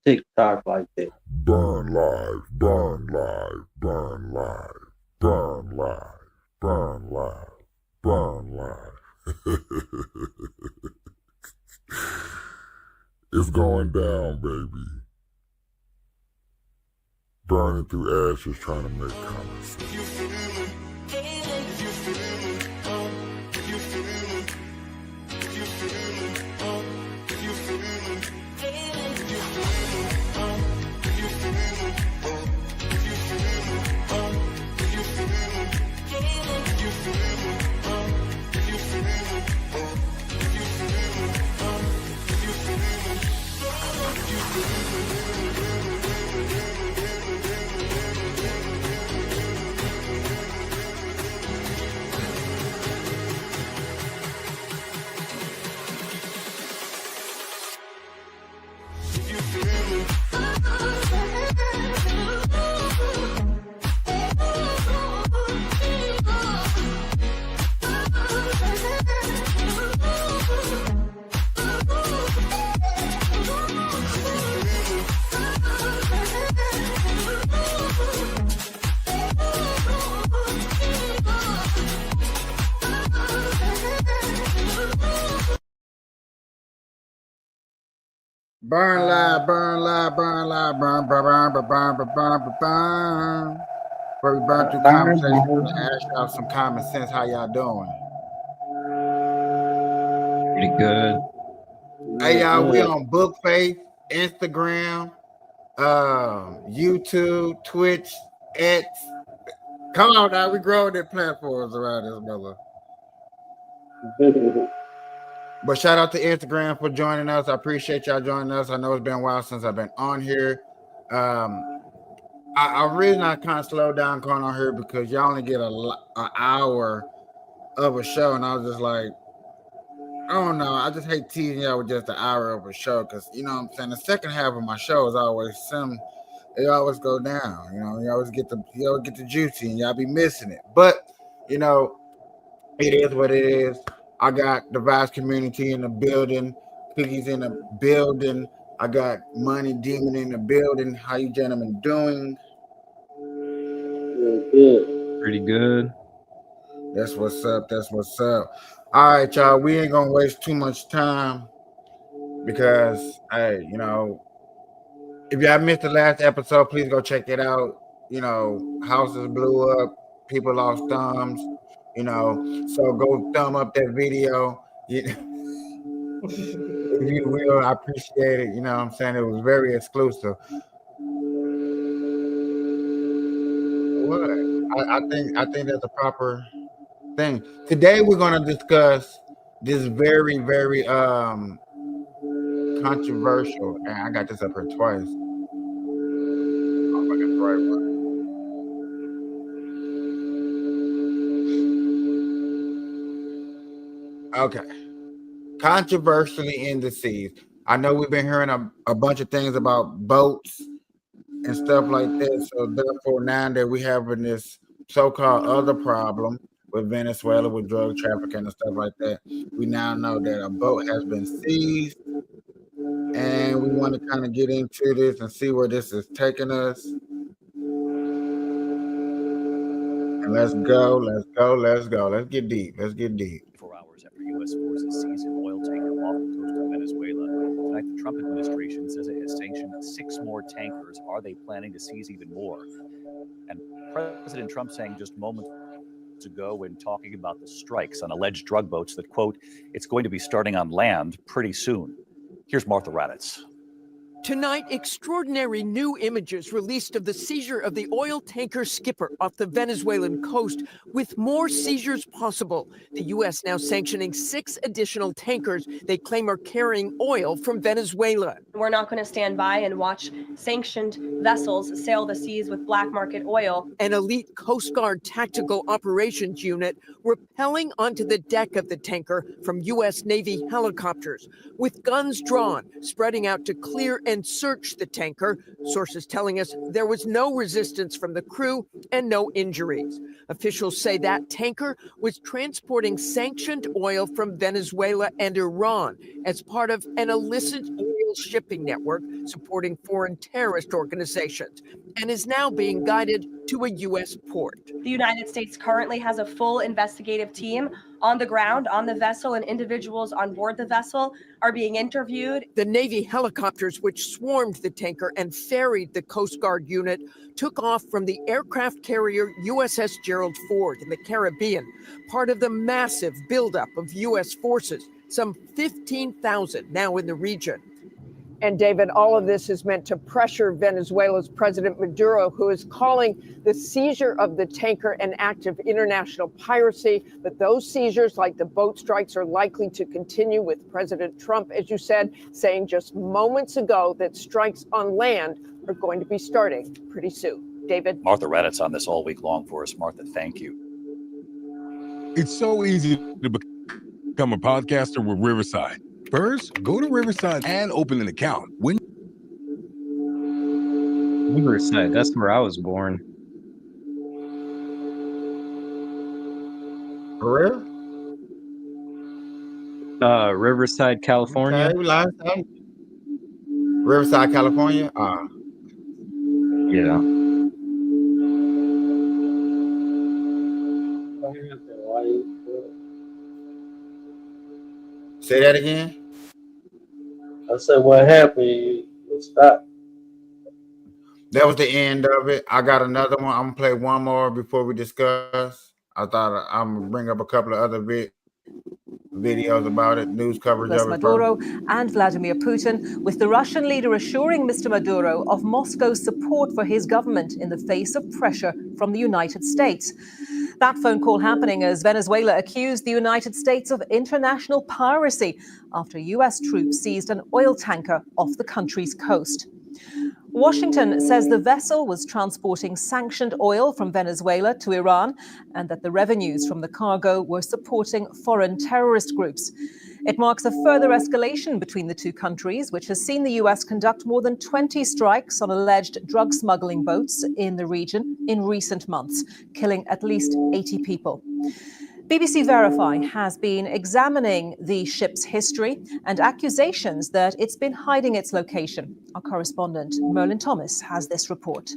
TikTok like that. Burn live, burn live, burn live, burn live, burn live, burn live. It's going down, baby. Burning through ashes, trying to make common sense. Burn live, burn live, burn live, burn, burn, burn, burn, burn, burn, burn, burn, burn. Before we burn through conversation, I'm gonna ask y'all some common sense. How y'all doing? Pretty good. Hey y'all, we on Book Faith, Instagram, YouTube, Twitch, X. Come on now, we growing their platforms around this brother. But shout out to Instagram for joining us. I appreciate y'all joining us. I know it's been a while since I've been on here. I really not kind of slow down going on here because y'all only get an hour of a show, and I was just like, I don't know. I just hate teasing y'all with just an hour of a show because you know what I'm saying. The second half of my show is always it always go down. You know, you always get the juicy, and y'all be missing it. But you know, it is what it is. I got the Vice community in the building, Piggy's in the building. I got Money Demon in the building. How you gentlemen doing? Good. Pretty good. That's what's up. That's what's up. All right, y'all. We ain't gonna waste too much time because, hey, you know, if y'all missed the last episode, please go check it out. You know, houses blew up, people lost thumbs. You know, so go thumb up that video. If you will, I appreciate it. You know what I'm saying? It was very exclusive. What? I think that's a proper thing. Today we're gonna discuss this very, very controversial. And I got this up here twice. Oh, if I got the right one. Okay. Controversially in the seas. I know we've been hearing a bunch of things about boats and stuff like this. So therefore, now that we having this so-called other problem with Venezuela with drug trafficking and stuff like that, we now know that a boat has been seized, and we want to kind of get into this and see where this is taking us. And let's go, let's go, let's go. Let's get deep. Let's get deep. 4 hours after U.S. forces seized an oil tanker off the coast of Venezuela. Tonight, the Trump administration says it has sanctioned 6 more tankers. Are they planning to seize even more? And President Trump saying just moments ago when talking about the strikes on alleged drug boats that, quote, it's going to be starting on land pretty soon. Here's Martha Raddatz. Tonight, extraordinary new images released of the seizure of the oil tanker Skipper off the Venezuelan coast, with more seizures possible. The U.S. now sanctioning 6 additional tankers they claim are carrying oil from Venezuela. We're not going to stand by and watch sanctioned vessels sail the seas with black market oil. An elite Coast Guard tactical operations unit rappelling onto the deck of the tanker from U.S. Navy helicopters, with guns drawn, spreading out to clear and search the tanker. Sources telling us there was no resistance from the crew and no injuries. Officials say that tanker was transporting sanctioned oil from Venezuela and Iran as part of an illicit oil shipping network supporting foreign terrorist organizations and is now being guided to a U.S. port. The United States currently has a full investigative team on the ground on the vessel, and individuals on board the vessel are being interviewed. The Navy helicopters which swarmed the tanker and ferried the Coast Guard unit took off from the aircraft carrier USS Gerald Ford in the Caribbean, part of the massive buildup of U.S. forces, some 15,000 now in the region. And David, all of this is meant to pressure Venezuela's President Maduro, who is calling the seizure of the tanker an act of international piracy. But those seizures, like the boat strikes, are likely to continue, with President Trump, as you said, saying just moments ago that strikes on land are going to be starting pretty soon. David? Martha Raddatz on this all week long for us. Martha, thank you. It's so easy to become a podcaster with Riverside. First, go to Riverside and open an account. Riverside, that's where I was born. For real? Riverside, California. Okay, Riverside, California? Yeah. Say that again? I said, what happened? You stopped. That was the end of it. I got another one. I'm gonna play one more before we discuss. I thought I'm gonna bring up a couple of other videos about it, news coverage of it. Maduro and Vladimir Putin, with the Russian leader assuring Mr. Maduro of Moscow's support for his government in the face of pressure from the United States. That phone call happening as Venezuela accused the United States of international piracy after U.S. troops seized an oil tanker off the country's coast. Washington says the vessel was transporting sanctioned oil from Venezuela to Iran and that the revenues from the cargo were supporting foreign terrorist groups. It marks a further escalation between the two countries, which has seen the U.S. conduct more than 20 strikes on alleged drug smuggling boats in the region in recent months, killing at least 80 people. BBC Verify has been examining the ship's history and accusations that it's been hiding its location. Our correspondent, Merlin Thomas, has this report.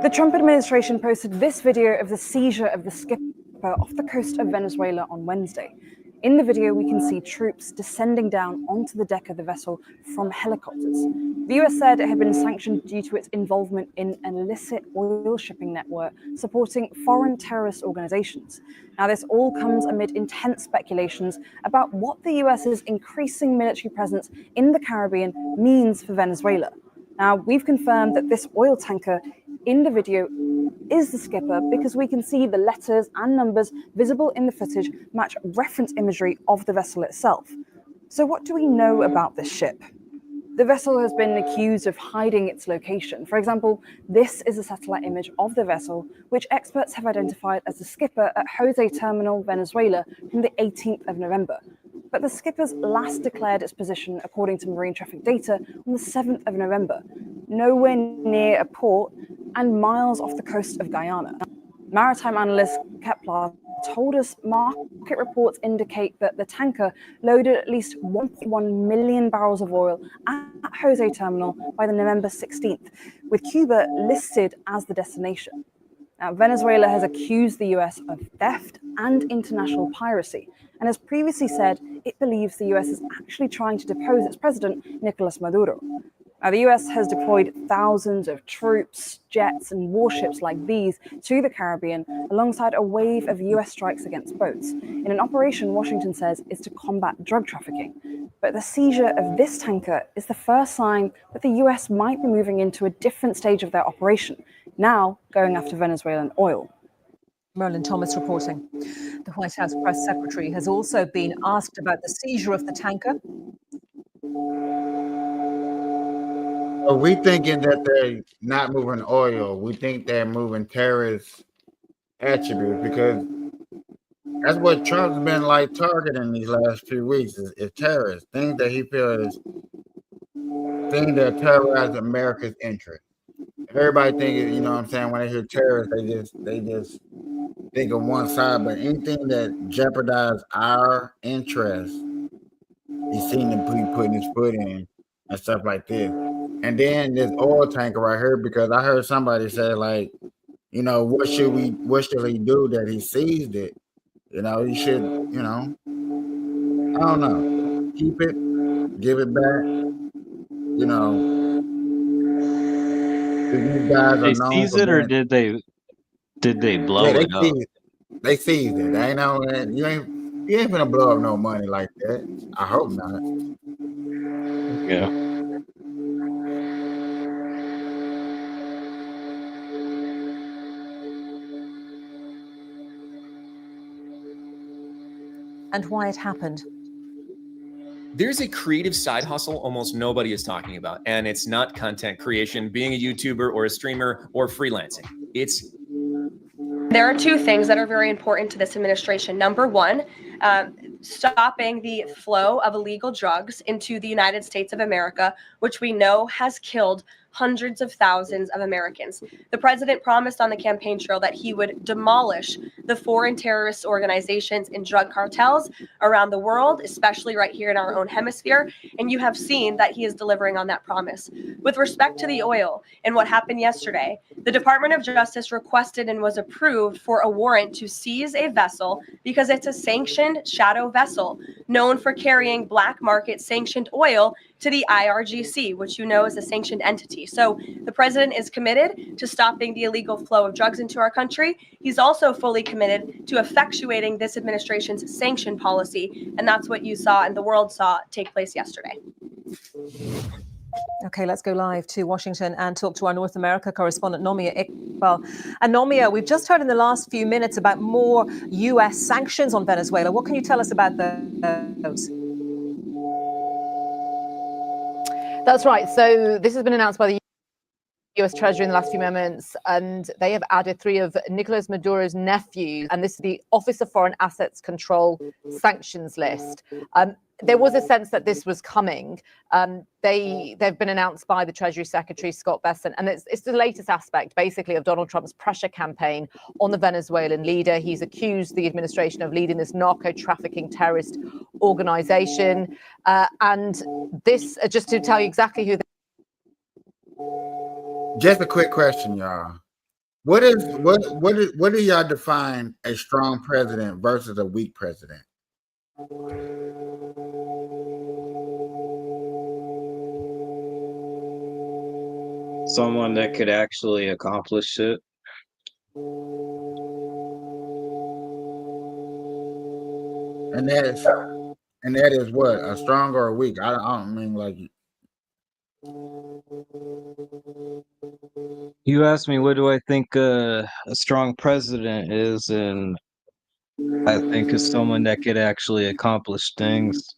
The Trump administration posted this video of the seizure of the skipper off the coast of Venezuela on Wednesday. In the video, we can see troops descending down onto the deck of the vessel from helicopters. The US said it had been sanctioned due to its involvement in an illicit oil shipping network supporting foreign terrorist organizations. Now, this all comes amid intense speculations about what the US's increasing military presence in the Caribbean means for Venezuela. Now, we've confirmed that this oil tanker in the video is the skipper because we can see the letters and numbers visible in the footage match reference imagery of the vessel itself. So what do we know about this ship? The vessel has been accused of hiding its location. For example, this is a satellite image of the vessel, which experts have identified as the skipper at Jose Terminal, Venezuela, from the 18th of November. But the skipper's last declared its position, according to marine traffic data, on the 7th of November, nowhere near a port and miles off the coast of Guyana. Maritime analyst Kepler told us market reports indicate that the tanker loaded at least 1.1 million barrels of oil at Jose Terminal by the November 16th, with Cuba listed as the destination. Now, Venezuela has accused the US of theft and international piracy, and has previously said it believes the US is actually trying to depose its president, Nicolas Maduro. Now, the US has deployed thousands of troops, jets, and warships like these to the Caribbean, alongside a wave of US strikes against boats, in an operation Washington says is to combat drug trafficking. But the seizure of this tanker is the first sign that the US might be moving into a different stage of their operation, now going after Venezuelan oil. Merlin Thomas reporting. The White House press secretary has also been asked about the seizure of the tanker. Are we thinking that they're not moving oil? We think they're moving terrorist attributes, because that's what Trump's been like targeting these last few weeks is terrorists, things that he feels things that terrorize America's interest. Everybody thinks, you know what I'm saying, when they hear terrorists, they just think of one side, but anything that jeopardizes our interests, he seems to be putting his foot in and stuff like this. And then this oil tanker right here, because I heard somebody say like, what should he do that he seized it? He should, I don't know, keep it, give it back. These guys are They known seize for it, or being. did they Yeah, blow they it up? seized. They seized it. They ain't no. You ain't gonna blow up no money like that. I hope not. Yeah. And why it happened. There's a creative side hustle almost nobody is talking about, and it's not content creation, being a YouTuber or a streamer or freelancing. There are two things that are very important to this administration. Number one, stopping the flow of illegal drugs into the United States of America, which we know has killed hundreds of thousands of Americans. The president promised on the campaign trail that he would demolish the foreign terrorist organizations and drug cartels around the world, especially right here in our own hemisphere. And you have seen that he is delivering on that promise. With respect to the oil and what happened yesterday, the Department of Justice requested and was approved for a warrant to seize a vessel because it's a sanctioned shadow vessel known for carrying black market sanctioned oil to the IRGC, which you know is a sanctioned entity. So the president is committed to stopping the illegal flow of drugs into our country. He's also fully committed to effectuating this administration's sanction policy. And that's what you saw and the world saw take place yesterday. Okay, let's go live to Washington and talk to our North America correspondent, Nomia Iqbal. And Nomia, we've just heard in the last few minutes about more U.S. sanctions on Venezuela. What can you tell us about those? That's right. So this has been announced by the U.S. Treasury in the last few moments, and they have added 3 of Nicolas Maduro's nephews, and this is the Office of Foreign Assets Control sanctions list. There was a sense that this was coming. They've been announced by the Treasury Secretary, Scott Bessent, and it's the latest aspect, basically, of Donald Trump's pressure campaign on the Venezuelan leader. He's accused the administration of leading this narco-trafficking terrorist organization. And this, just to tell you exactly who Just a quick question, y'all. What do y'all define a strong president versus a weak president? Someone that could actually accomplish it. And that is what, a strong or a weak? I don't mean like. You asked me what do I think a strong president is, and I think is someone that could actually accomplish things.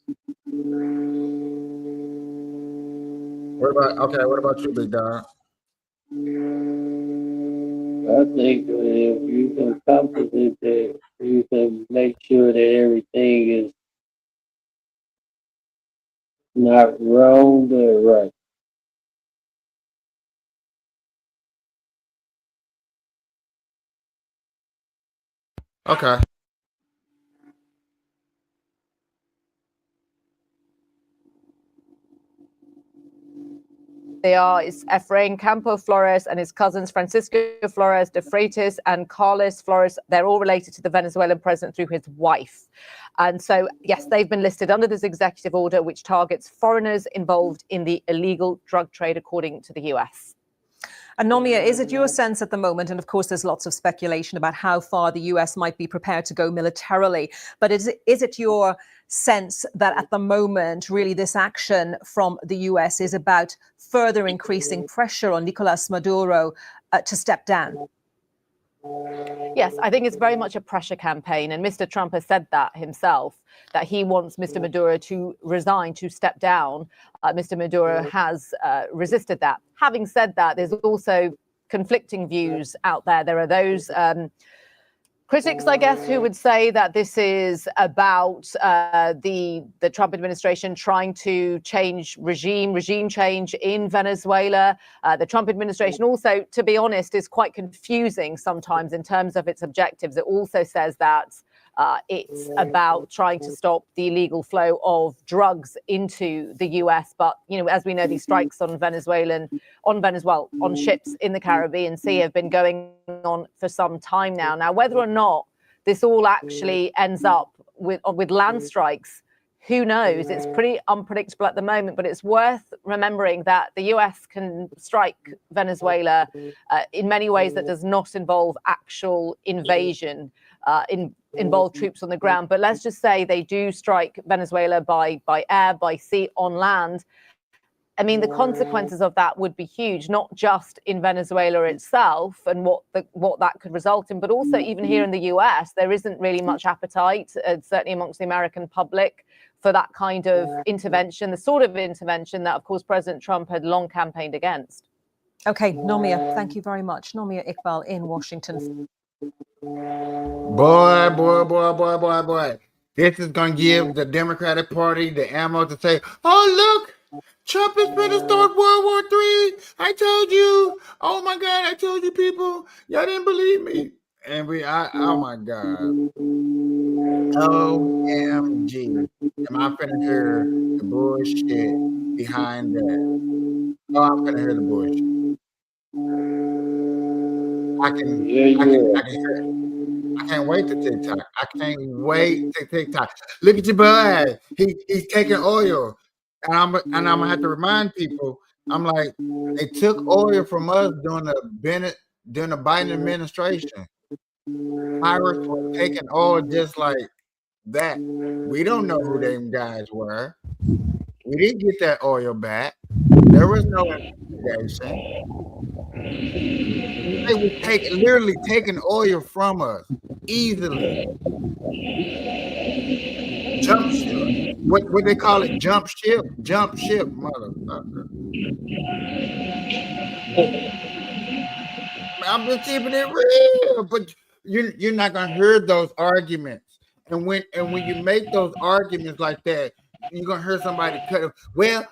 What about you, big dog? I think if you can accomplish it, that you can make sure that everything is not wrong but right. Okay. they are. It's Efrain Campo Flores and his cousins Francisco Flores de Freitas and Carlos Flores. They're all related to the Venezuelan president through his wife. And so, yes, they've been listed under this executive order, which targets foreigners involved in the illegal drug trade, according to the US. And Nomia, is it your sense at the moment, and of course there's lots of speculation about how far the US might be prepared to go militarily, but is it your sense that at the moment, really this action from the US is about further increasing pressure on Nicolas Maduro to step down? Yes, I think it's very much a pressure campaign. And Mr. Trump has said that himself, that he wants Mr. Maduro to resign, to step down. Mr. Maduro has resisted that. Having said that, there's also conflicting views out there. There are those critics, I guess, who would say that this is about the Trump administration trying to change regime change in Venezuela. The Trump administration also, to be honest, is quite confusing sometimes in terms of its objectives. It also says that It's about trying to stop the illegal flow of drugs into the US. But, as we know, these strikes on on ships in the Caribbean Sea have been going on for some time now. Now, whether or not this all actually ends up with land strikes, who knows? It's pretty unpredictable at the moment, but it's worth remembering that the US can strike Venezuela in many ways that does not involve actual invasion, involve troops on the ground. But let's just say they do strike Venezuela by air, by sea, on land. I mean, the consequences of that would be huge, not just in Venezuela itself and what that could result in, but also even here in the US, there isn't really much appetite, certainly amongst the American public, for that kind of intervention, the sort of intervention that, of course, President Trump had long campaigned against. Okay, Nomia, thank you very much. Nomia Iqbal in Washington. Boy. This is going to give the Democratic Party the ammo to say, oh, look, Trump is going to start World War III. I told you. Oh, my God, I told you, people. Y'all didn't believe me. And oh, my God. OMG. Am I finna hear the bullshit behind that? Oh, I'm finna hear the bullshit. I can hear it. I can't wait to TikTok. I can't wait to TikTok. Look at your boy. He's taking oil. And I'm gonna have to remind people, I'm like, they took oil from us during the Biden administration. Pirates were taking oil just like that. We don't know who them guys were. We didn't get that oil back. There was no investigation. They were literally taking oil from us easily. Jump ship. What they call it? Jump ship, motherfucker. I'm just keeping it real, but you're not gonna hear those arguments. And when you make those arguments like that, you're gonna hear somebody cut it. Well,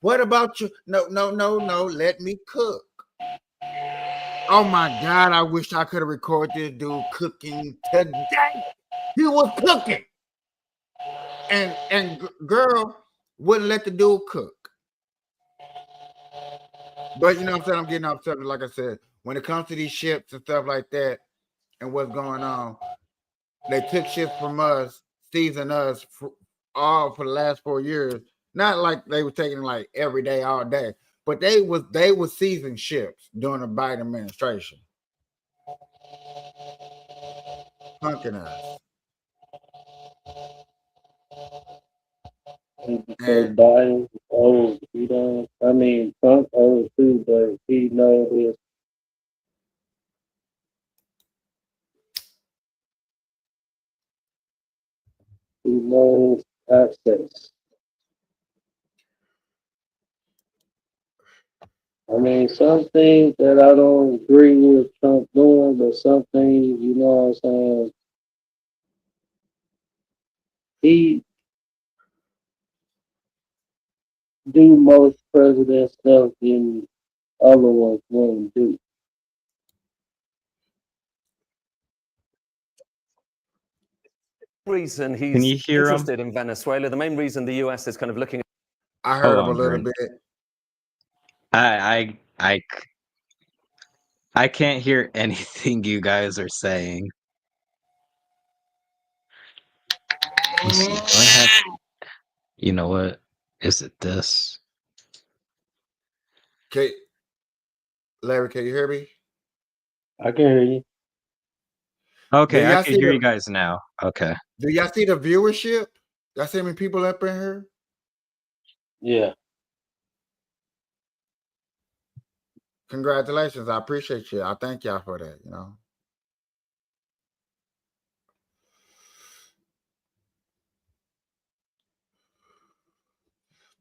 what about you? No. Let me cook. Oh my God! I wish I could have recorded this dude cooking today. He was cooking, and girl wouldn't let the dude cook. But you know what I'm saying? I'm getting off subject. Like I said, when it comes to these ships and stuff like that, and what's going on, they took ships from us, seizing us for the last 4 years. Not like they were taking like every day, all day, but they was seizing ships during the Biden administration, punking us. So Biden old, I mean, Trump old too, but he knows his. He knows assets. I mean, some things that I don't agree with Trump doing, but some things, you know what I'm saying, he do most president stuff than other ones wouldn't do. Reason Can you he's hear him? interested in Venezuela, the main reason the US is kind of looking. I heard Hold him a on, little Brent. bit. I can't hear anything you guys are saying. Let's see. Do I have? You know what? Is it this? Okay, Larry, can you hear me? I can hear you. Okay, I y'all can see hear the- you guys now. Okay. Do y'all see the viewership? Y'all see how many people up in here? Yeah. Congratulations. I appreciate you. I thank y'all for that, you know.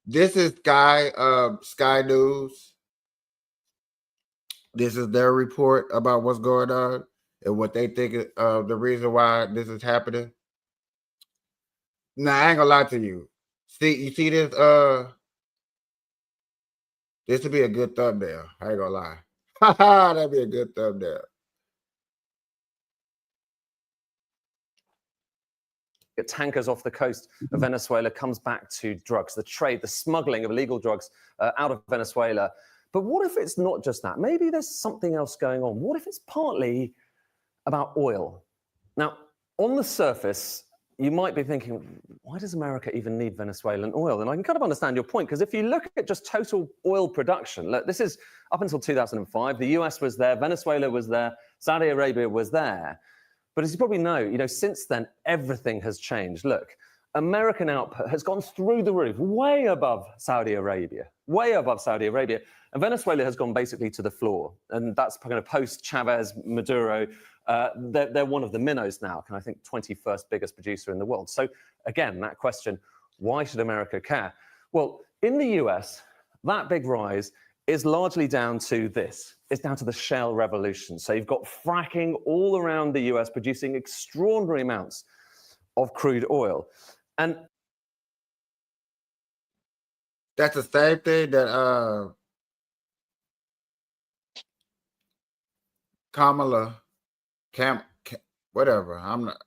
This is Sky News. This is their report about what's going on and what they think of the reason why this is happening. Now, I ain't gonna lie to you. You see this? This would be a good thumbnail. I ain't gonna lie. That'd be a good thumbnail. get tankers off the coast of Venezuela comes back to drugs, the trade, the smuggling of illegal drugs out of Venezuela. But what if it's not just that? Maybe there's something else going on. What if it's partly about oil? Now, on the surface, you might be thinking, why does America even need Venezuelan oil? And I can kind of understand your point, because if you look at just total oil production, look, this is up until 2005, the US was there, Venezuela was there, Saudi Arabia was there. But as you probably know, since then, everything has changed. Look, American output has gone through the roof, way above Saudi Arabia, and Venezuela has gone basically to the floor. And that's kind of post-Chavez, Maduro. They're one of the minnows now, and I think 21st biggest producer in the world. So again, that question, why should America care? Well, in the US, that big rise is largely down to this. It's down to the shale revolution. So you've got fracking all around the US producing extraordinary amounts of crude oil. And that's the same thing that Kamala, whatever. I'm not.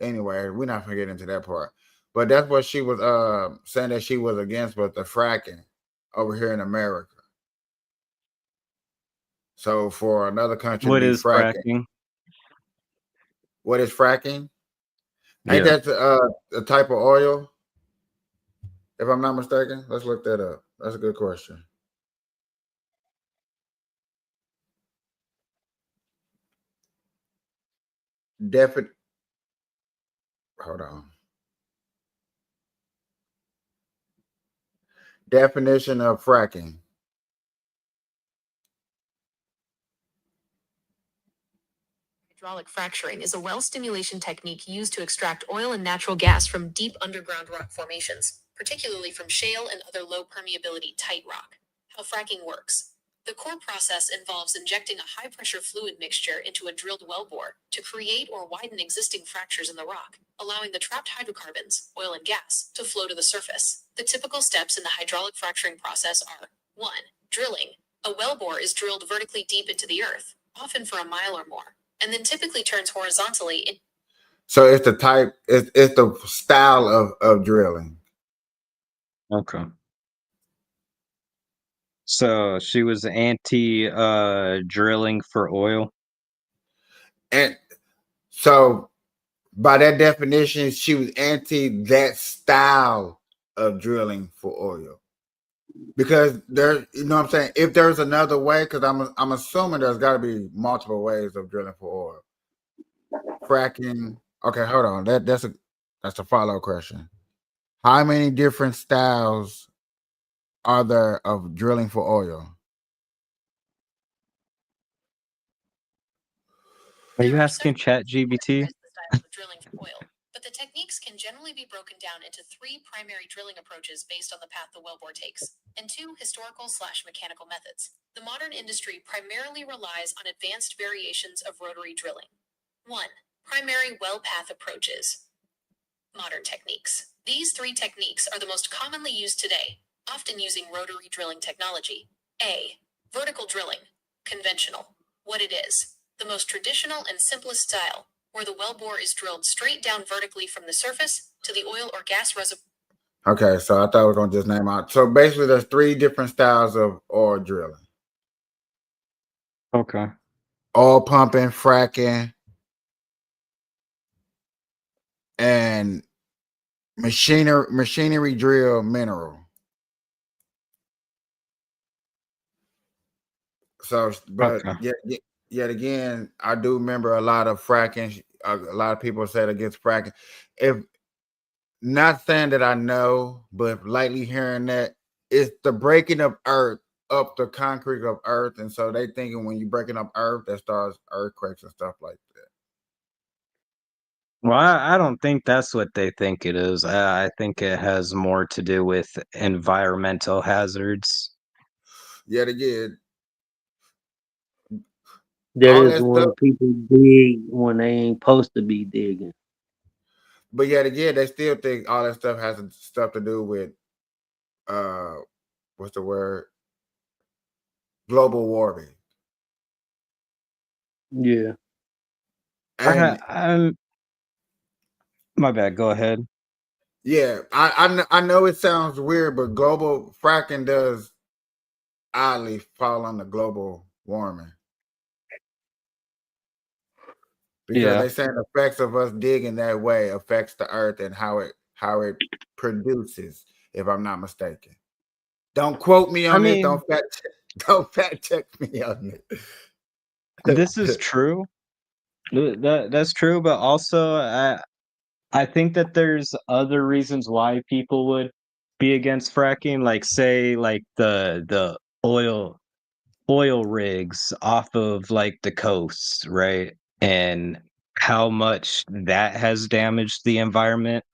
Anyway, we're not gonna get into that part. But that's what she was saying that she was against, was the fracking over here in America. So for another country What to be is fracking? What is fracking? Ain't Yeah. that a type of oil? If I'm not mistaken, let's look that up. That's a good question. Hold on. Definition of fracking. Hydraulic fracturing is a well stimulation technique used to extract oil and natural gas from deep underground rock formations, particularly from shale and other low permeability tight rock. How fracking works. The core process involves injecting a high-pressure fluid mixture into a drilled wellbore to create or widen existing fractures in the rock, allowing the trapped hydrocarbons, oil and gas, to flow to the surface. The typical steps in the hydraulic fracturing process are 1. Drilling. A wellbore is drilled vertically deep into the earth, often for a mile or more, and then typically turns horizontally. So it's the type, it's the style of drilling. Okay. So she was anti drilling for oil. And so by that definition, she was anti that style of drilling for oil. Because there, you know what I'm saying? If there's another way, because I'm assuming there's got to be multiple ways of drilling for oil. Fracking. Okay, hold on. That's a follow-up question. How many different styles are there of drilling for oil? Are you asking ChatGPT? Drilling for oil, but the techniques can generally be broken down into 3 primary drilling approaches based on the path the wellbore takes, and 2 historical/mechanical methods. The modern industry primarily relies on advanced variations of rotary drilling. 1. Primary well path approaches. Modern techniques. These 3 techniques are the most commonly used today, often using rotary drilling technology. A. Vertical drilling. Conventional. What it is. The most traditional and simplest style, where the wellbore is drilled straight down vertically from the surface to the oil or gas reservoir. Okay, so I thought we were going to just name out. So basically, there's 3 different styles of oil drilling. Okay. Oil pumping, fracking, and machinery drill mineral. So, but Okay. yet again, I do remember a lot of fracking. A lot of people said against fracking. If not saying that I know, but lightly hearing that it's the breaking of earth up the concrete of earth, and so they thinking when you're breaking up earth, that starts earthquakes and stuff like that. Well, I don't think that's what they think it is. I think it has more to do with environmental hazards. Yet again, That all is that stuff. when people dig when they ain't supposed to be digging. But yet again, they still think all that stuff has stuff to do with what's the word? Global warming. Yeah. And My bad. Go ahead. Yeah, I know it sounds weird, but global fracking does oddly fall under global warming because Yeah. they saying the effects of us digging that way affects the earth and how it produces. If I'm not mistaken, don't quote me I on this. mean, Don't fact check me on this is it. true. That's true, but also I think that there's other reasons why people would be against fracking, like say like the oil rigs off of like the coasts, right? And how much that has damaged the environment.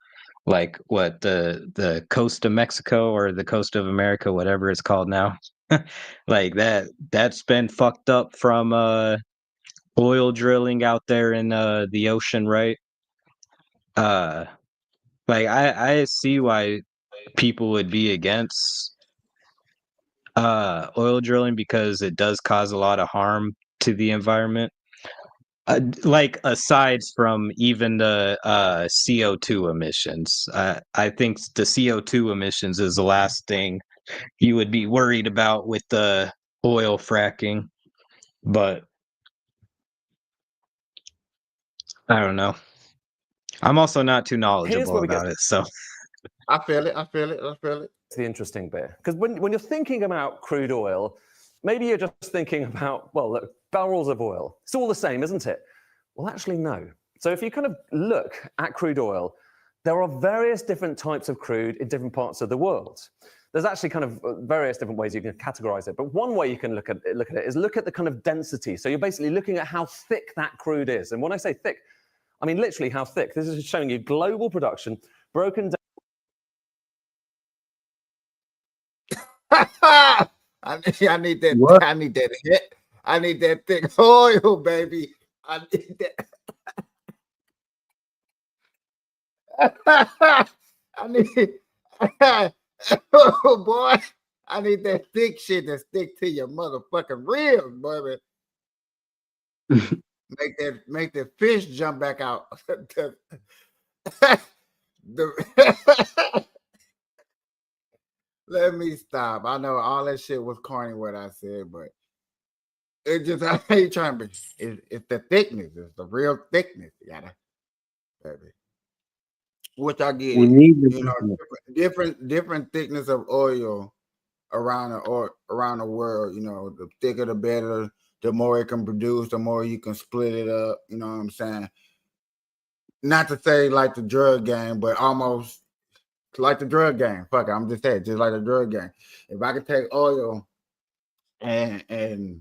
Like what the coast of Mexico or the coast of America, whatever it's called now. Like that's been fucked up from oil drilling out there in the ocean, right? Uh like I see why people would be against oil drilling because it does cause a lot of harm to the environment. Like aside from even the CO2 emissions, I think the CO2 emissions is the last thing you would be worried about with the oil fracking. But I don't know. I'm also not too Here's knowledgeable where we get about it, so I feel it. I feel it. I feel it. the interesting bit. Because when you're thinking about crude oil, maybe you're just thinking about, well, look, barrels of oil. It's all the same, isn't it? Well, actually, no. So if you kind of look at crude oil, there are various different types of crude in different parts of the world. There's actually kind of various different ways you can categorize it. But one way you can look at it is look at the kind of density. So you're basically looking at how thick that crude is. And when I say thick, I mean literally how thick. This is showing you global production broken down. I need that. What? I need that hit. I need that thick oil, baby. I need that. I need. Oh boy, I need that thick shit that stick to your motherfucking ribs, baby. Make that fish jump back out. Let me stop. I know all that shit was corny what I said, but it just I ain't trying to be. It's the thickness. It's the real thickness. You gotta, baby. Which I get We it. need You know, to. different thickness of oil around around the world. You know, the thicker the better. The more it can produce, the more you can split it up. You know what I'm saying? Not to say like the drug game, but almost like the drug game. Fuck it, I'm just saying, just like the drug game. If I could take oil and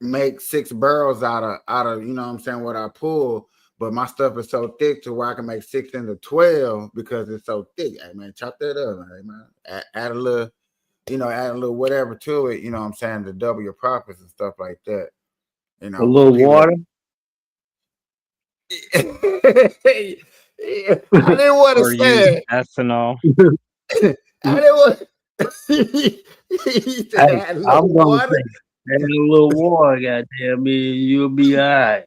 make 6 barrels out of you know what I'm saying what I pull, but my stuff is so thick to where I can make 6 into 12 because it's so thick. Hey man, chop that up, man. Add a little, add a little whatever to it, you know what I'm saying, to double your profits and stuff like that. You A know, for little people water. that I didn't want to or use say ethanol. it. I didn't want he said Hey, add a I'm little gonna water. say, add a little water, goddamn me, you'll be all right.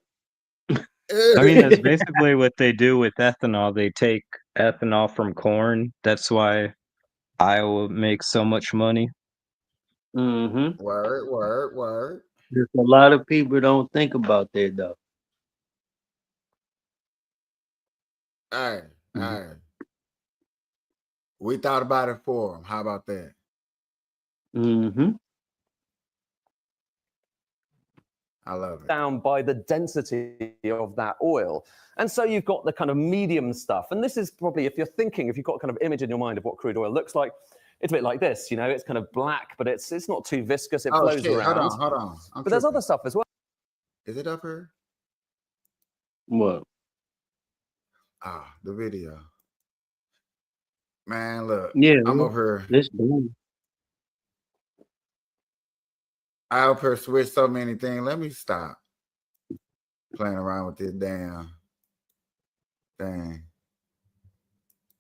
I mean, that's basically what they do with ethanol. They take ethanol from corn. That's why Iowa makes so much money. Mm-hmm. Word. Just a lot of people don't think about that though. All Mhm. right. We thought about it for him. How about that? Mm-hmm. I love it. Down by the density of that oil. And so you've got the kind of medium stuff. And this is probably, if you've got kind of image in your mind of what crude oil looks like, it's a bit like this, it's kind of black, but it's not too viscous, it Oh flows shit! around. Hold on. I'm But there's tripping. other stuff as well. Is it up here? What? The video. Man, look, Yeah, I'm up here. let's do I up here switch so many things. Let me stop playing around with this damn thing.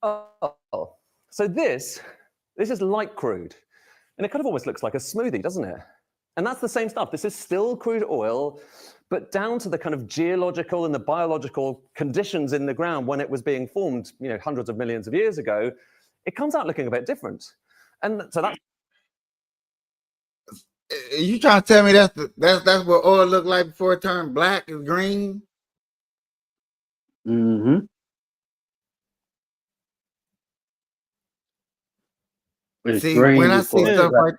Oh, so this is light crude. And it kind of almost looks like a smoothie, doesn't it? And that's the same stuff. This is still crude oil, but down to the kind of geological and the biological conditions in the ground when it was being formed, hundreds of millions of years ago, it comes out looking a bit different. And so that's. You trying to tell me that's what oil looked like before it turned black and green? Mm-hmm. It's See, green when I see before. stuff like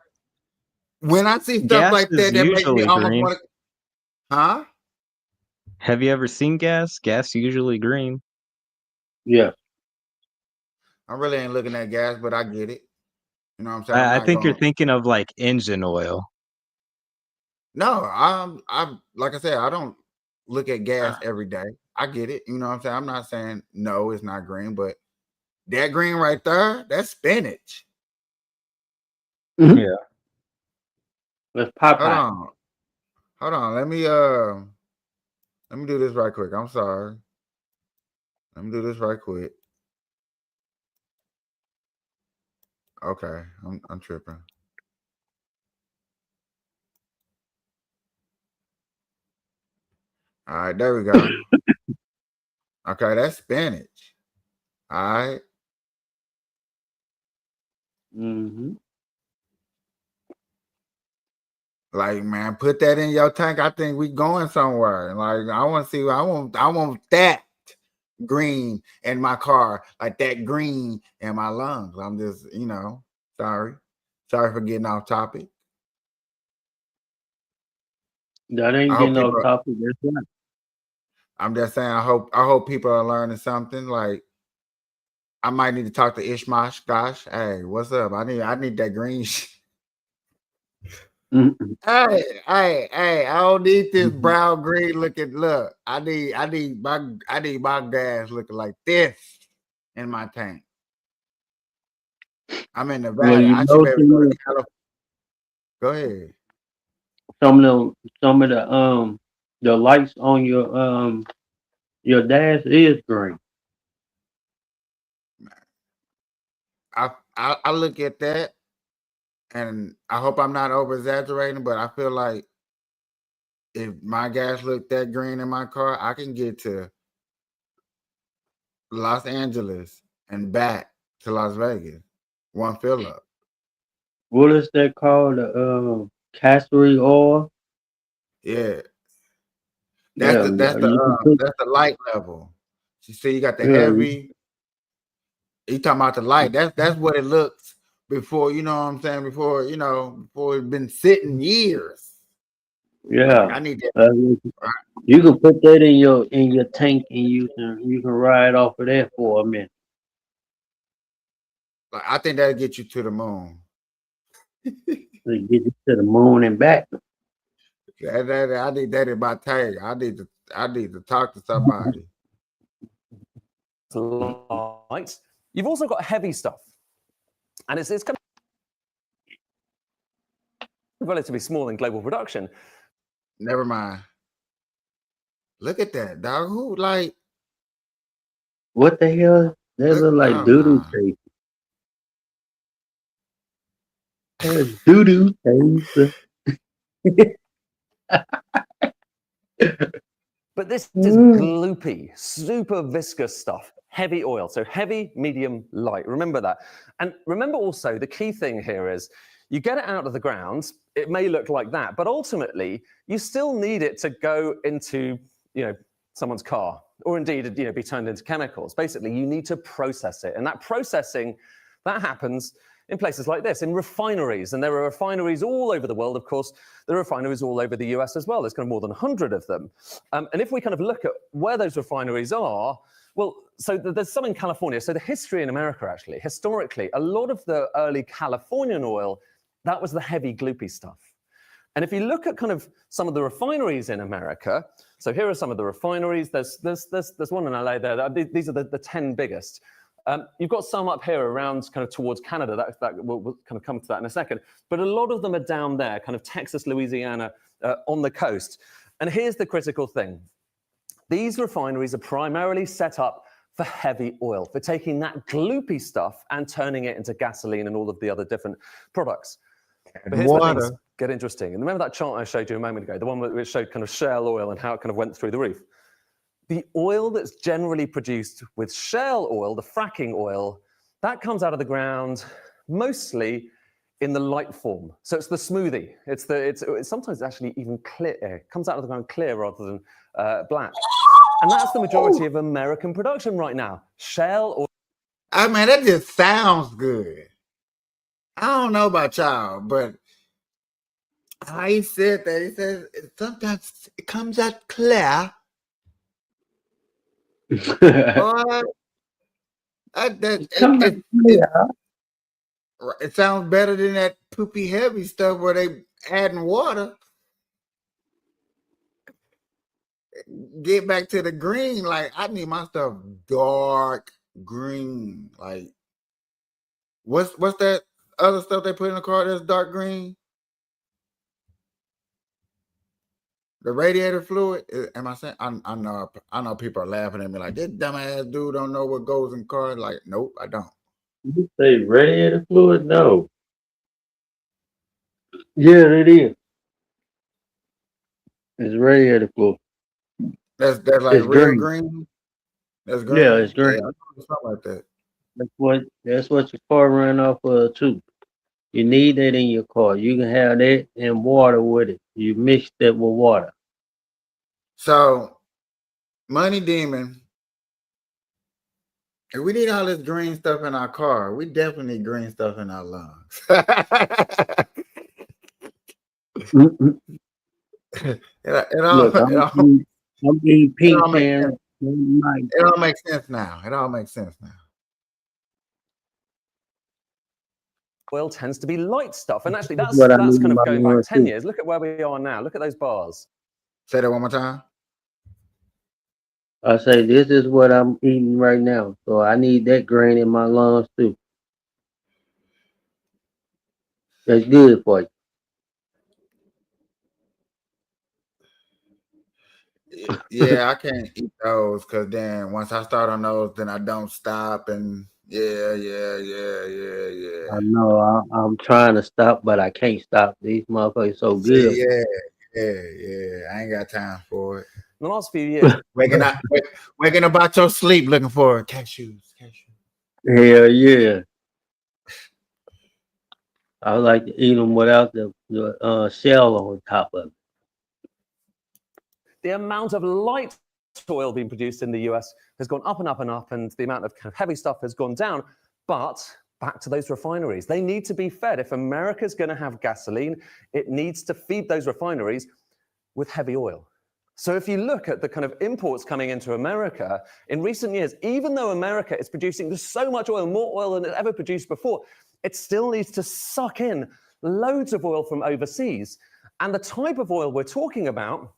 Gas like is that makes me usually almost green. want to. Huh? Have you ever seen gas? Gas usually green. Yeah. I really ain't looking at gas, but I get it. You know what I'm saying? I'm I not think you're going. thinking of like engine oil. No, I'm like I said, I don't look at gas every day. I get it. You know what I'm saying? I'm not saying no, it's not green, but that green right there, that's spinach. Mm-hmm. Yeah. Let's pop Hold out. on. Hold on. Let me do this right quick. I'm sorry. Let me do this right quick. Okay, I'm tripping. All right, there we go. Okay, that's spinach. All right. Mm-hmm. Like, man, put that in your tank. I think we going somewhere. Like, I want to see. I want that green in my car, like that green in my lungs. I'm just, sorry for getting off topic. That ain't I hope getting off people. topic. That's right. I'm just saying. I hope people are learning something. Like, I might need to talk to Ishmash. Gosh, hey, what's up? I need that green. Mm-hmm. Hey, I don't need this brown green looking look. I need my gas looking like this in my tank. I'm in Well, Nevada. I should be able to go to California. Go ahead. some of the lights on your dash is green. I look at that and I hope I'm not over exaggerating, but I feel like if my gas looked that green in my car, I can get to Los Angeles and back to Las Vegas. One fill up. What is that called? Castor oil. Yeah. Yeah, you can put. That's the light level. You see, you got the Yeah, heavy. You talking about the light? That's what it looks before. You know what I'm saying? Before before it's been sitting years. Like yeah. I need that. Right? You can put that in your tank and you can ride off of that for a minute. Like I think that'll get you to the moon. To get you to the moon and back. I need that in my tank. I need to talk to somebody. Light. You've also got heavy stuff, and it's kind of relatively small in global production. Never mind. Look at that, dog. Who like? What the hell? That look like Oh doo-doo no. tape. That's doo-doo tape. But this is gloopy, super viscous stuff, heavy oil. So heavy, medium, light. Remember that. And remember also the key thing here is you get it out of the ground, it may look like that, but ultimately you still need it to go into, someone's car or indeed, be turned into chemicals. Basically, you need to process it. And that processing, that happens in places like this, in refineries. And there are refineries all over the world, of course. There are refineries all over the US as well. There's kind of more than 100 of them. And if we kind of look at where those refineries are, well, so there's some in California. So the history in America, actually, historically, a lot of the early Californian oil, that was the heavy, gloopy stuff. And if you look at kind of some of the refineries in America, so here are some of the refineries. There's one in LA there. These are the 10 biggest. You've got some up here around kind of towards Canada. That we'll kind of come to that in a second. But a lot of them are down there, kind of Texas, Louisiana, on the coast. And here's the critical thing. These refineries are primarily set up for heavy oil, for taking that gloopy stuff and turning it into gasoline and all of the other different products. But here's where things get interesting. And remember that chart I showed you a moment ago, the one which showed kind of shale oil and how it kind of went through the roof? The oil that's generally produced with shale oil, the fracking oil, that comes out of the ground mostly in the light form. So it's the smoothie. It's sometimes actually even clear. It comes out of the ground clear rather than black. And that's the majority of American production right now. Shale oil. I mean, that just sounds good. I don't know about y'all, but he said that. He says sometimes it comes out clear. Boy, it sounds better than that poopy heavy stuff where they adding water. Get back to the green. Like, I need my stuff dark green. Like, what's that other stuff they put in the car that's dark green? The radiator fluid. Am I saying? I know people are laughing at me like, this dumbass dude don't know what goes in cars. Like, nope, I don't. You say radiator fluid? No. Yeah, it is. It's radiator fluid. That's like It's real green. green. That's green. Yeah, it's Yeah, green. I know something like that. That's what your car ran off of too. You need that in your car. You can have that and water with it. You mix that with water. So, Money Demon, if we need all this green stuff in our car, we definitely need green stuff in our lungs. Look, I'm being pink can. It all makes sense now. It all makes sense now. Oil tends to be light stuff. And actually, that's what I kind mean of by going back lungs 10 too. years. Look at where we are now. Look at those bars. Say that one more time. I say this is what I'm eating right now, so I need that grain in my lungs too. That's good for you. Yeah, I can't eat those because then once I start on those, then I don't stop. And yeah. I know I'm trying to stop, but I can't stop. These motherfuckers so good. See, yeah. I ain't got time for it. In the last few years, waking up out your sleep looking for cashews. Hell yeah. I like to eat them without the shell on top of it. The amount of light oil being produced in the US has gone up and up and up, and the amount of kind of heavy stuff has gone down. But back to those refineries. They need to be fed. If America's going to have gasoline, it needs to feed those refineries with heavy oil. So if you look at the kind of imports coming into America in recent years, even though America is producing so much oil, more oil than it ever produced before, it still needs to suck in loads of oil from overseas. And the type of oil we're talking about,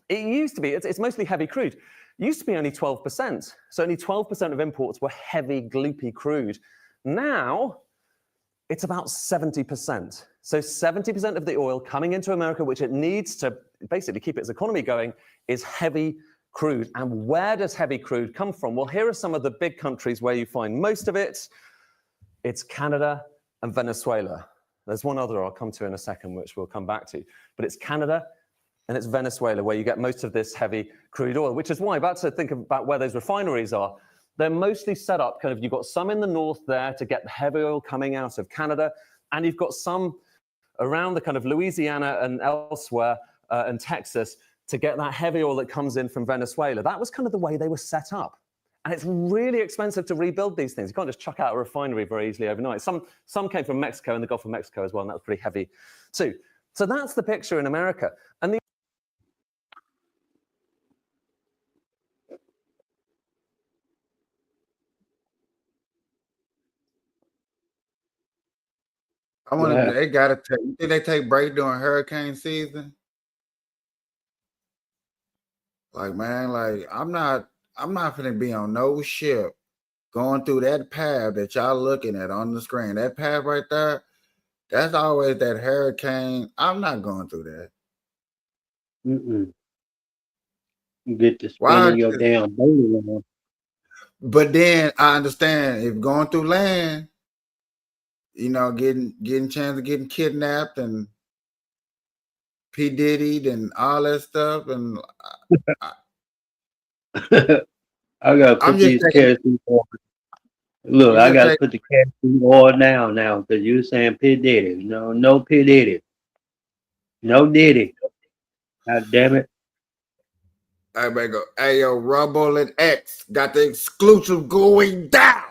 it used to be, it's mostly heavy crude. It used to be only 12%. So only 12% of imports were heavy, gloopy crude. Now, it's about 70%. So 70% of the oil coming into America, which it needs to basically keep its economy going, is heavy crude. And where does heavy crude come from? Well, here are some of the big countries where you find most of it. It's Canada and Venezuela. There's one other I'll come to in a second, which we'll come back to. But it's Canada and it's Venezuela where you get most of this heavy crude oil, which is why, about to think about where those refineries are, they're mostly set up kind of, you've got some in the north there to get the heavy oil coming out of Canada, and you've got some around the kind of Louisiana and elsewhere and Texas to get that heavy oil that comes in from Venezuela. That was kind of the way they were set up. And it's really expensive to rebuild these things. You can't just chuck out a refinery very easily overnight. Some came from Mexico and the Gulf of Mexico as well, and that was pretty heavy too. So that's the picture in America. And the I wonder if they gotta take. You think they take break during hurricane season? Like, man, like I'm not gonna be on no ship going through that path that y'all looking at on the screen. That path right there, that's always that hurricane. I'm not going through that. You get to Why? spinning your damn boat around. But then I understand if going through land, you know, getting chance of getting kidnapped and P. Diddy and all that stuff, and I gotta I'm put just these taking. cashew oil. Look, I'm I just gotta taking. put the cashew oil down now because you saying P Diddy. No, no P Diddy. No Diddy. God damn it. Everybody go, hey yo, Rumble and X got the exclusive going down.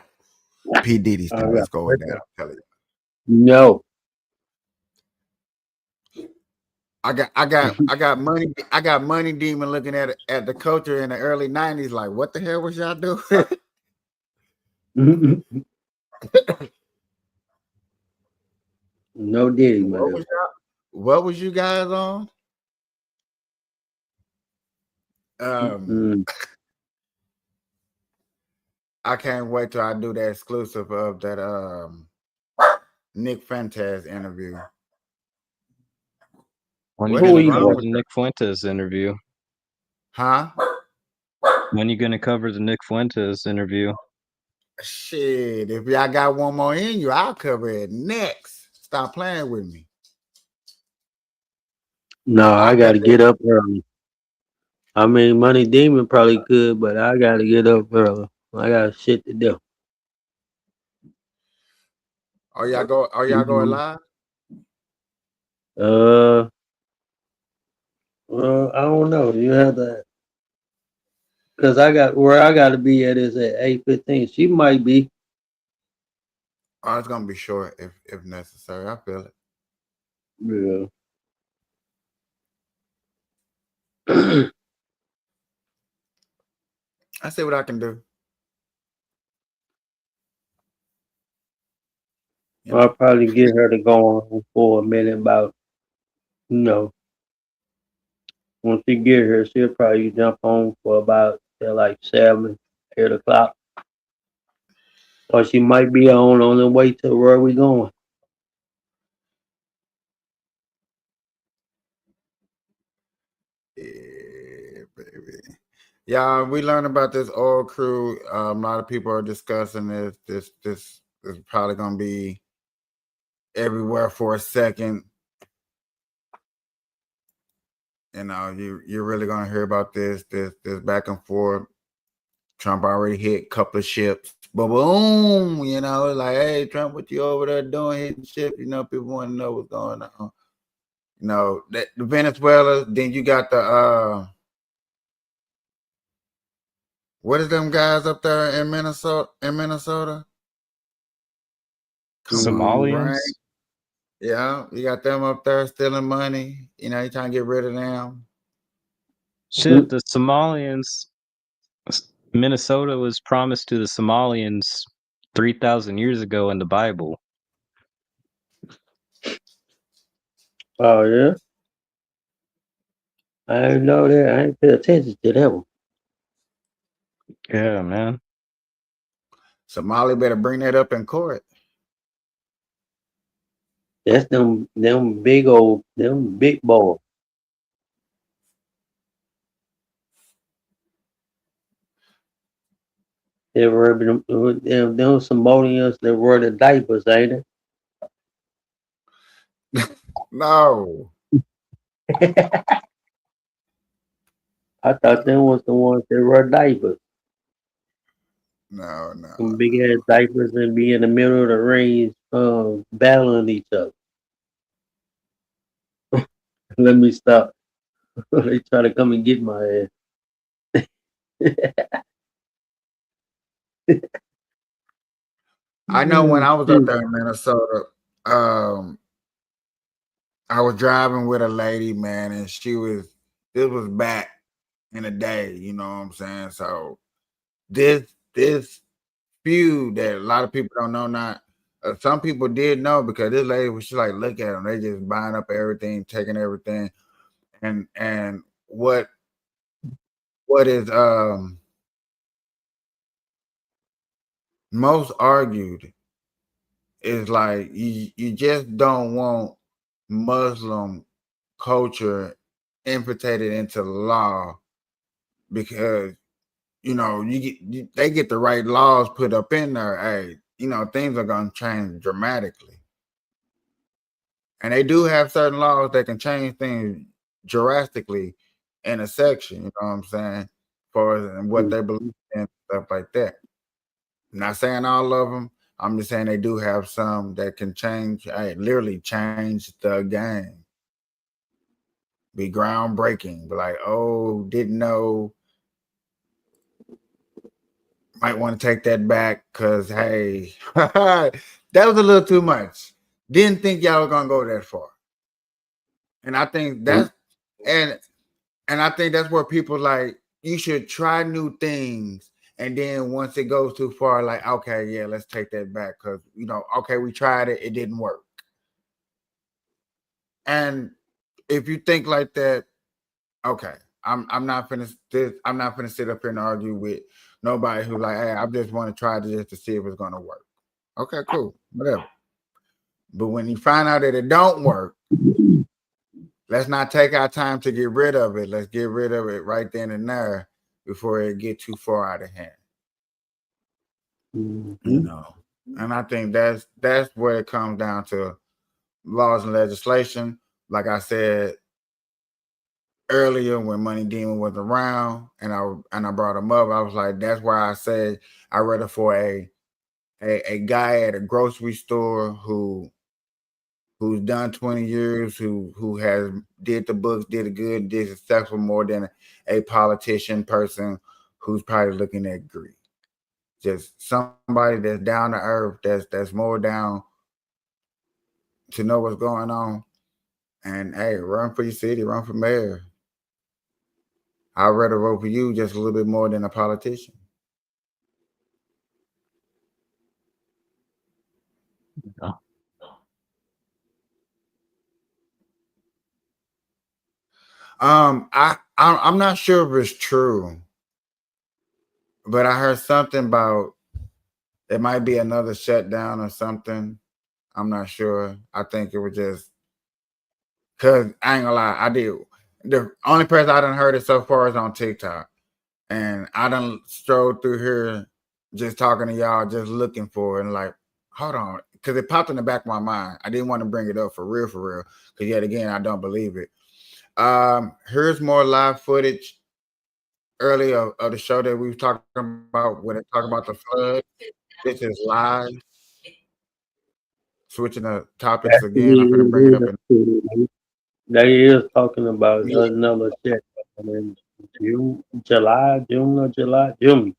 P. Diddy All style right. is going down. Tell you. No. I got money demon looking at the culture in the early 90s, like what the hell was y'all doing? No Diddy, my dude. What was you guys on? Mm. I can't wait till I do that exclusive of that Nick Fuentes interview. When you What gonna is wrong cover with the Nick Fuentes interview? Huh? When you gonna cover the Nick Fuentes interview? Shit, if y'all got one more in you, I'll cover it next. Stop playing with me. No, I I bet gotta get up early. I mean, Money Demon probably could, but I gotta get up early. I got shit to do. Are y'all going live? Uh, well, I don't know. You have to, cause I got where I gotta be at is at 8:15. She might be. Oh, it's gonna be short if necessary. I feel it. Yeah. I see what I can do. I'll probably get her to go on for a minute about, you know, once she get here, she'll probably jump on for about till like 7, 8 o'clock. Or she might be on the way to where we going. Yeah, baby. Yeah, we learned about this oil crew. A lot of people are discussing this. This is probably gonna be everywhere for a second. You know, you're really gonna hear about this back and forth. Trump already hit a couple of ships. But boom, you know, like, hey, Trump, what you over there doing hitting ship? You know, people want to know what's going on. You know, that the Venezuela, then you got the what is them guys up there in Minnesota? Come on, Somalians? Brian. Yeah, you got them up there stealing money. You know, you trying to get rid of them. Shit, the Somalians. Minnesota was promised to the Somalians 3,000 years ago in the Bible. Oh yeah, I didn't know that. I ain't pay attention to that one. Yeah, man. Somali better bring that up in court. That's them them big boys. They were them Somalians that wore the diapers, ain't No. it? I thought them was the ones that wore diapers. No. Some big ass diapers and be in the middle of the range, battling each other. Let me stop. They try to come and get my ass. I know when I was up there in Minnesota, I was driving with a lady, man, and this was back in the day, you know what I'm saying? So this feud that a lot of people don't know, not some people did know, because this lady was just like, look at them, they just buying up everything, taking everything, and what is most argued is like you just don't want Muslim culture infiltrated into law, because you know they get the right laws put up in there. Hey, you know, things are going to change dramatically, and they do have certain laws that can change things drastically in a section. You know what I'm saying? As far as what they believe in, stuff like that. Not saying all of them. I'm just saying they do have some that can change, literally change the game. Be groundbreaking. Be like, oh, didn't know. Might want to take that back because hey, that was a little too much. Didn't think y'all were gonna go that far. And I think that's and I think that's where people like you should try new things. And then once it goes too far, like, okay, yeah, let's take that back. Cause okay, we tried it, it didn't work. And if you think like that, okay, I'm not finna sit up here and argue with nobody who like, hey, I just want to try this just to see if it's gonna work. Okay, cool, whatever. But when you find out that it don't work, let's not take our time to get rid of it. Let's get rid of it right then and there before it get too far out of hand. And I think that's where it comes down to laws and legislation. Like I said earlier, when Money Demon was around, and I brought him up, I was like, that's why I said I rather for a guy at a grocery store who's done 20 years, who has did the books, did it good, did successful more than a politician person who's probably looking at greed. Just somebody that's down to earth, that's more down to know what's going on. And hey, run for your city, run for mayor. I'd rather vote for you just a little bit more than a politician. I'm not sure if it's true, but I heard something about it might be another shutdown or something. I'm not sure. I think it was just because I ain't gonna lie, I did. The only person I done heard it so far is on TikTok, and I done strolled through here just talking to y'all, just looking for it, and like, hold on, because it popped in the back of my mind. I didn't want to bring it up for real, because yet again, I don't believe it. Here's more live footage earlier of the show that we were talking about when they talk about the flood. This is live. Switching the topics again. I'm gonna bring it up in They is talking about another shit in June, June or June.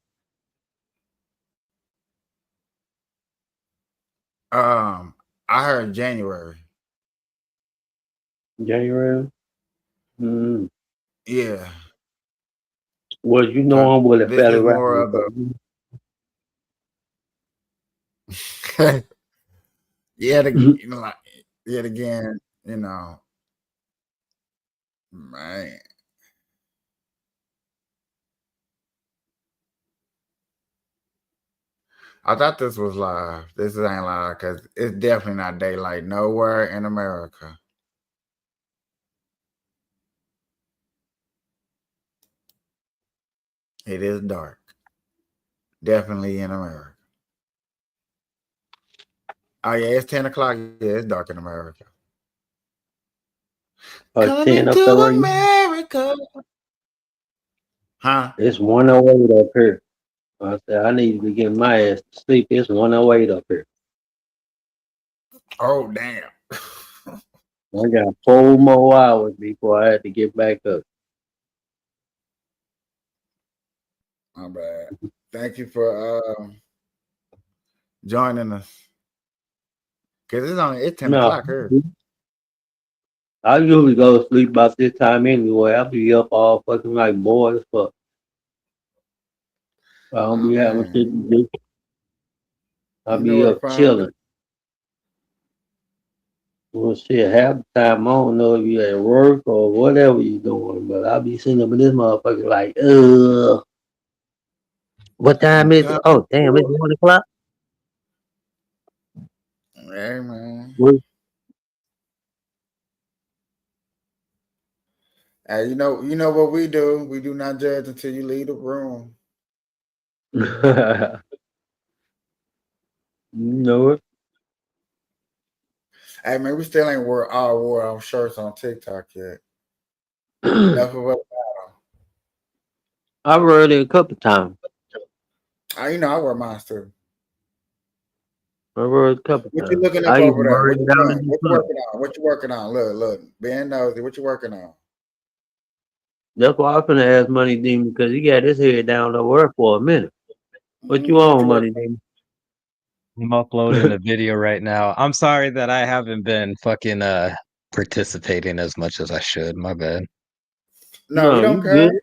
I heard January. January. Mm. Yeah. Well, I'm with a This fairly is more rapper. of the yet again, man. I thought this was live. This ain't live because it's definitely not daylight nowhere in America. It is dark. Definitely in America. Oh yeah, it's 10 o'clock. Yeah, it's dark in America. Coming 10 up to there where you? America. Huh? It's 108 up here. I said I need to get my ass to sleep. It's 108 up here. Oh damn. I got 4 more hours before I had to get back up. My bad. Thank you for joining us. Cause it's 10 No, o'clock here. I usually go to sleep about this time anyway. I'll be up all fucking like boy as fuck. I don't Oh be having man. shit to do. I'll You know be where to up find me. chilling. Well, shit, half the time I don't know if you at work or whatever you doing, but I'll be sitting up in this motherfucker like, what time is it? Oh, damn, it's 1 o'clock. Hey man. What? Hey, you know what we do. We do not judge until you leave the room. You know it. Hey man, we still ain't wore our shirts on TikTok yet. Enough of us. I rode it a couple times. You know, I wear mine too. I rode it a couple What you times. looking up I over even there? rode What it you down doing? in the What you front. working on? What you working on? Look, being nosy. What you working on? That's why I'm finna ask Money Demon because he got his head down to work for a minute. What you What on, you Money working Demon? I'm uploading a video right now. I'm sorry that I haven't been fucking participating as much as I should. My bad. No, we No, you don't care. good.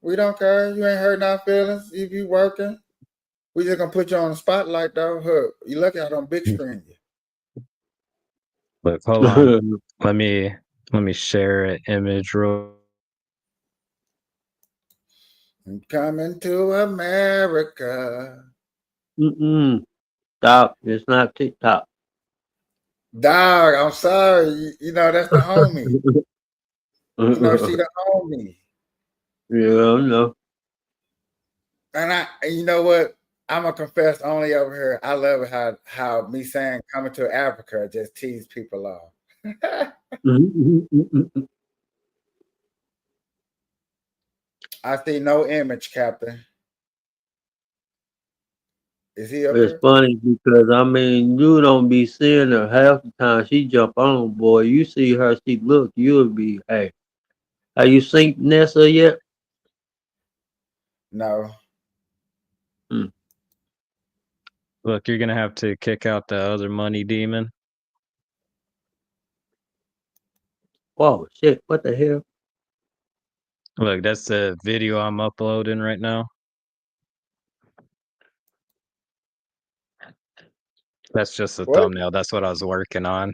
We don't care. You ain't hurting our feelings. If you working, we just gonna put you on the spotlight though. Huh. You lucky I don't big screen you. Look, hold on. Let me share an image real. I'm coming to America. Stop. It's not TikTok. Dog, I'm sorry. You know, that's the homie. You know, she the homie. Yeah, I know. And you know what? I'm gonna confess only over here. I love it how me saying coming to Africa just tease people off. I see no image, Captain. Is he up It's here? funny because I mean you don't be seeing her half the time she jump on, boy. You see her, she look, you'll be, hey. Are you synced Nessa yet? No. Hmm. Look, you're gonna have to kick out the other money demon. Whoa, shit, what the hell? Look, that's the video I'm uploading right now. That's just a What? thumbnail. That's what I was working on.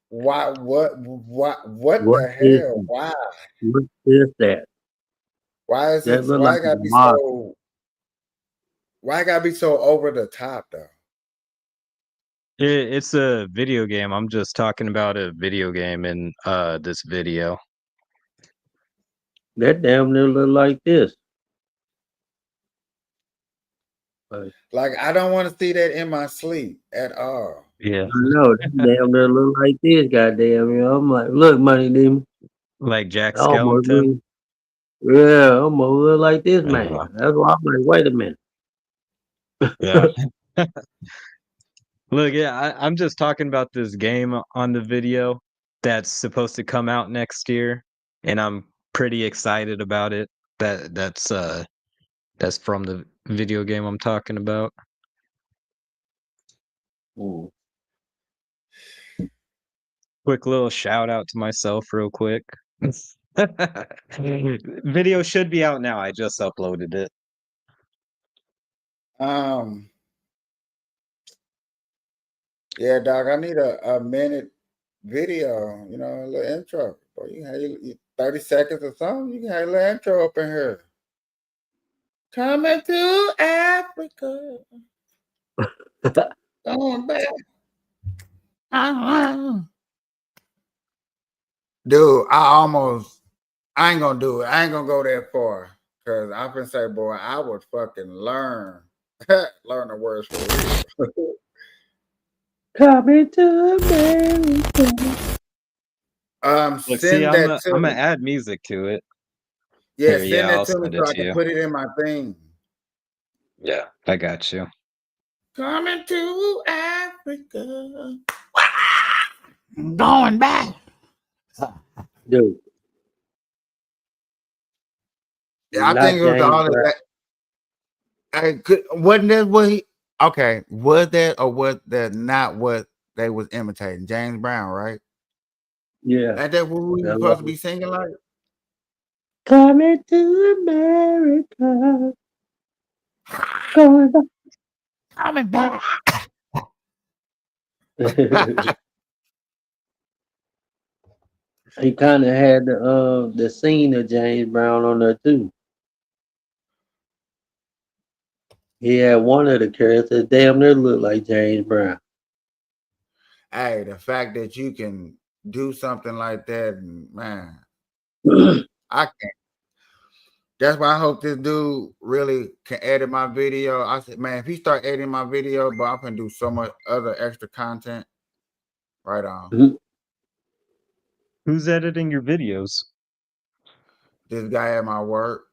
Why? What What the is hell? Why? what is that? Why is That it? look Why like it a gotta be model. so? Why it gotta be so over the top though? It's a video game. I'm just talking about a video game in this video. That damn near look like this. Like I don't want to see that in my sleep at all. Yeah. I know that damn near look like this, goddamn. You know, I'm like, look, Money Demon. Like Jack I almost Skellington. look, yeah, I almost look like this man. Uh, That's why I'm like, wait a minute. yeah. Look, yeah, I'm just talking about this game on the video that's supposed to come out next year, and I'm pretty excited about it. That's from the video game I'm talking about. Ooh. Quick little shout out to myself, real quick. Video should be out now. I just uploaded it. Yeah, dog. I need a minute video. You know, a little intro. Or you can have 30 seconds or something. You can have a little intro up in here. Coming to Africa. Going back. Dude, I ain't gonna do it. I ain't gonna go that far. Cause I'm gonna say, boy, I would fucking learn the words for real. Coming to America. Look, see, Send that to I'm gonna me. add music to it. Yeah, Here, send yeah, that I'll to me send it so I to can you. put it in my thing. Yeah, I got you. Coming to Africa. Going back. Dude, Yeah, I think not it was the James only Brown. wasn't that what he okay, was that or was that not what they was imitating? James Brown, right? Yeah. Ain't that what we were That supposed to was be singing like? coming to America. Going back. Coming back. He kind of had the scene of James Brown on there too. He had one of the characters damn near looked like James Brown. Hey, the fact that you can do something like that, man, I can't. That's why I hope this dude really can edit my video. I said, man, if he start editing my video, but I'm gonna do so much other extra content. Right on. Who's editing your videos? This guy at my work.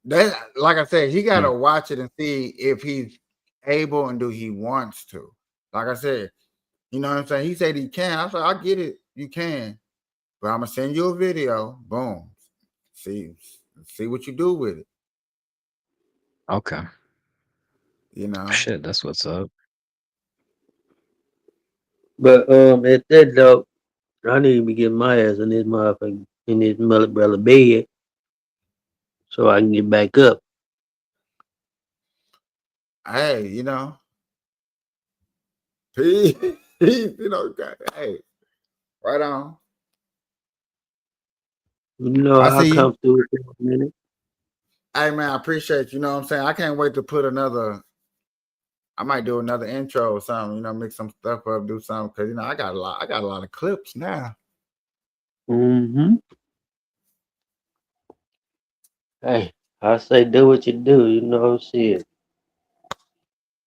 That, like I said, he got to watch it and see if he's able and do he wants to. Like I said, you know what I'm saying? He said he can. I said, I get it. You can. But I'm going to send you a video. Boom. See what you do with it. Okay. You know? Shit, that's what's up. But at that though, I need to be getting my ass in this motherfucker in this mother brother bed so I can get back up. Hey, you know. Peace. You know, hey, right on. You know, I I'll see you. come through in a minute. Hey man, I appreciate you. You know what I'm saying? I can't wait to put another. I might do another intro or something. You know, mix some stuff up, do something because you know I got a lot. I got a lot of clips now. Mm-hmm. Hey, I say do what you do. You know, shit.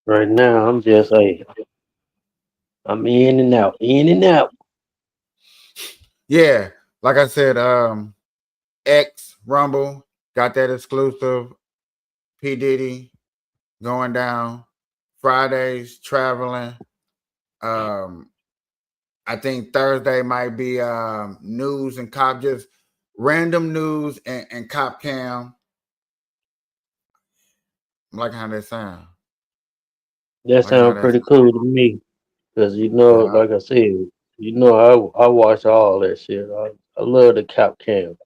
Right now, I'm just like I'm in and out, in and out. Yeah, like I said, X Rumble got that exclusive. P Diddy going down Fridays traveling. I think Thursday might be news and cop, just random news and cop cam. I'm liking how that sound. That Liking how sounds that pretty sound. cool to me. Cause you know, Yeah. like I said, you know, I watch all that shit. I love the cap cam.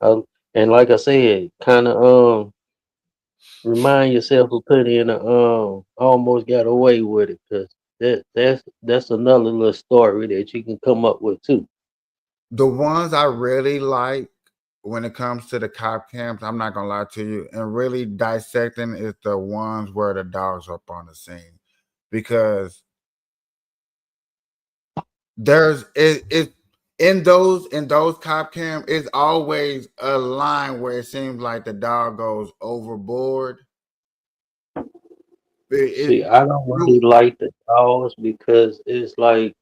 I, and like I said, kind of remind yourself of putting in a almost got away with it. Cause that's another little story that you can come up with too. The ones I really like when it comes to the cop cams, I'm not gonna lie to you, and really dissecting is the ones where the dogs up on the scene, because there's it in those cop cam, it's always a line where it seems like the dog goes overboard. See, I don't really like the dogs because it's like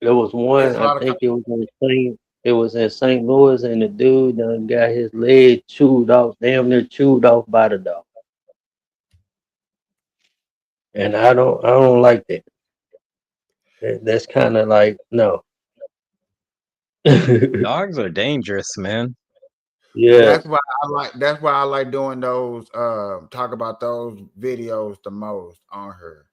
there was It's one, a I lot of think it was in St. Louis, and the dude done got his leg chewed off, damn near chewed off by the dog. And I don't like that. That's kind of like no. Dogs are dangerous, man. Yes. that's why I like doing those talk about those videos the most on her.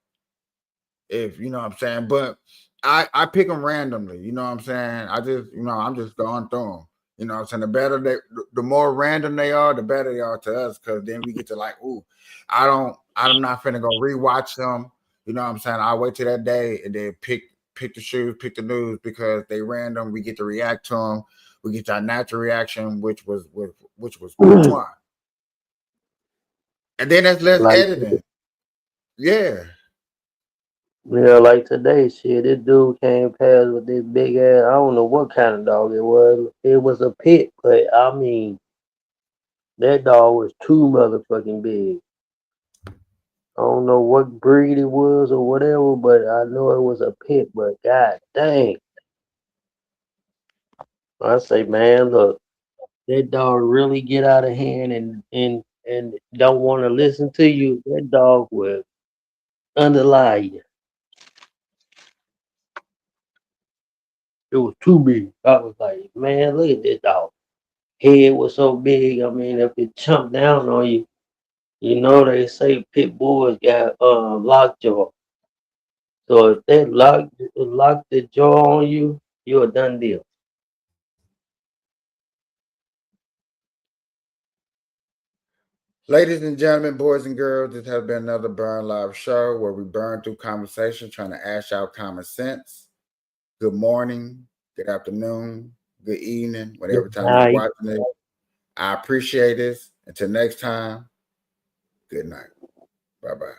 If you know what I'm saying, but I pick them randomly. You know what I'm saying. I just I'm just going through them. You know what I'm saying. The more random they are, the better they are to us, because then we get to like, ooh, I'm not finna go rewatch them. You know what I'm saying. I wait till that day and then pick the shoes, pick the news, because they random. We get to react to them. We get our natural reaction, which was mwah. And then that's less like editing. Yeah. yeah, like today, shit. This dude came past with this big ass. I don't know what kind of dog it was. It was a pit, but I mean, that dog was too motherfucking big. I don't know what breed it was or whatever, but I know it was a pit. But god dang, I say, man, look, that dog really get out of hand and don't want to listen to you. That dog will underlie you. It was too big. I was like, man, look at this dog. Head was so big. I mean, if it jumped down on you, you know they say pit bulls got lockjaw. So if they lock the jaw on you, you're a done deal. Ladies and gentlemen, boys and girls, this has been another Burn Live show where we burn through conversation, trying to ash out common sense. Good morning, good afternoon, good evening, Good whatever time you're night. watching it. I appreciate this. Until next time, good night. Bye bye.